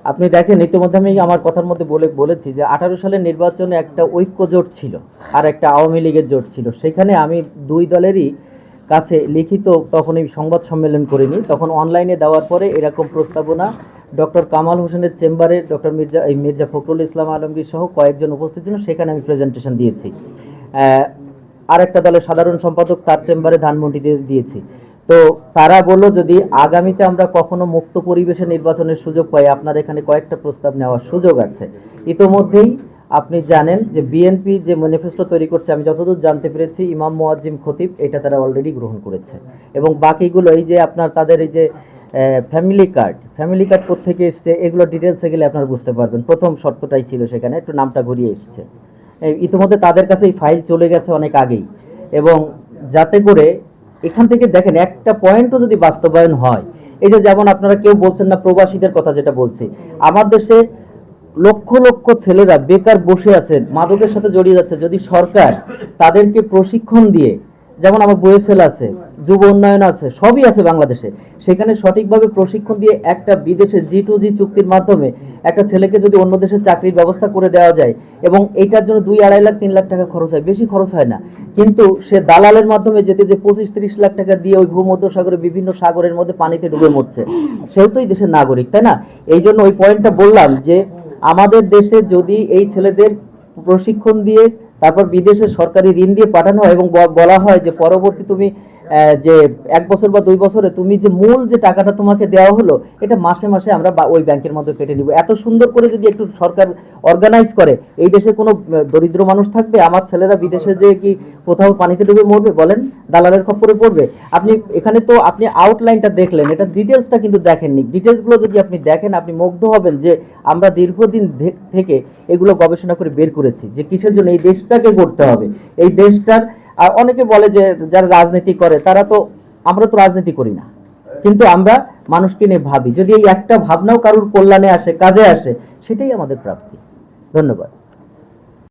আপনি দেখেন, ইতিমধ্যে আমি আমার কথার মধ্যে বলেছি যে 18 সালের নির্বাচনে একটা ঐক্য জোট ছিল আর একটা আওয়ামী লীগের জোট ছিল। সেখানে আমি দুই দলেরই কাছে লিখিত তখন এই সংবাদ সম্মেলন করিনি, তখন অনলাইনে দেওয়ার পরে এরকম প্রস্তাবনা ডক্টর কামাল হোসেনের চেম্বারে ডক্টর মির্জা ফখরুল ইসলাম আলমগীর সহ কয়েকজন উপস্থিত ছিল, সেখানে আমি প্রেজেন্টেশন দিয়েছি। আর একটা দলের সাধারণ সম্পাদক তার চেম্বারে ধানমন্ডি দিয়েছি। তো তারা বললো যদি আগামীতে আমরা কখনো মুক্ত পরিবেশে নির্বাচনের সুযোগ পাই, আপনার এখানে কয়েকটা প্রস্তাব নেওয়ার সুযোগ আছে। ইতোমধ্যেই আপনি জানেন যে বিএনপি যে ম্যানিফেস্টো তৈরি করছে, আমি যতদূর জানতে পেরেছি ইমাম মুয়াজ্জিম খতিব এটা তারা অলরেডি গ্রহণ করেছে, এবং বাকিগুলো এই যে আপনার তাদের এই যে ফ্যামিলি কার্ড কোত্থেকে এসছে এগুলো ডিটেলসে গেলে আপনারা বুঝতে পারবেন। প্রথম শর্তটাই ছিল সেখানে একটু নামটা ঘুরিয়ে এসছে। ইতিমধ্যে তাদের কাছে এই ফাইল চলে গেছে অনেক আগেই, এবং যাতে করে এখান থেকে দেখেন একটা পয়েন্টও যদি বাস্তবায়ন হয়, এই যে যেমন আপনারা কেউ বলছেন না প্রবাসীদের কথা, যেটা বলছি আমার দেশে লক্ষ লক্ষ ছেলেরা বেকার বসে আছেন, মাদকের সাথে জড়িয়ে যাচ্ছে। যদি সরকার তাদেরকে প্রশিক্ষণ দিয়ে, যেমন আমার বইয়েসেল আছে, যুব উন্নয়ন আছে, সবই আছে বাংলাদেশে, সেখানে সঠিকভাবে প্রশিক্ষণ দিয়ে একটা বিদেশে G2G চুক্তির মাধ্যমে একটা ছেলেকে যদি অন্য দেশে চাকরির ব্যবস্থা করে দেওয়া যায়, এবং এইটার জন্য 2-2.5 লাখ 3 লাখ টাকা খরচ হয়, বেশি খরচ হয় না, কিন্তু সে দালালের মাধ্যমে যেতে যে 25-30 লাখ টাকা দিয়ে ওই ভূমধ্যসাগরে বিভিন্ন সাগরের মধ্যে পানিতে ডুবে মরছে, সেও তো এই দেশের নাগরিক, তাই না? এই জন্য ওই পয়েন্টটা বললাম যে আমাদের দেশে যদি এই ছেলেদের প্রশিক্ষণ দিয়ে তারপর বিদেশে সরকারি ঋণ দিয়ে পাঠানো হয় এবং বলা হয় যে পরবর্তী তুমি যে 1 বছর বা 2 বছরে তুমি যে মূল যে টাকাটা তোমাকে দেওয়া হলো এটা মাসে মাসে আমরা ওই ব্যাংকের মধ্যে কেটে নিব, এত সুন্দর করে যদি একটু সরকার অর্গানাইজ করে, এই দেশে কোনো দরিদ্র মানুষ থাকবে? আমার ছেলেরা বিদেশে যে কি কোথাও পানিতে ডুবে মরবে বলেন? দালালের খপ্পরে পড়বে? আপনি এখানে তো আপনি আউটলাইনটা দেখলেন, এটা ডিটেলসটা কিন্তু দেখেননি। ডিটেলসগুলো যদি আপনি দেখেন আপনি মুগ্ধ হবেন যে আমরা দীর্ঘদিন থেকে এগুলো গবেষণা করে বের করেছি যে কিসের জন্য এই দেশটাকে করতে হবে। এই দেশটার অনেকে বলে যে যারা রাজনীতি করে তারা তো, আমরা তো রাজনীতি করি না, কিন্তু আমরা মানুষকে নিয়ে ভাবি। যদি এই একটা ভাবনাও কারোর কল্যাণে আসে, কাজে আসে, সেটাই আমাদের প্রাপ্তি। ধন্যবাদ।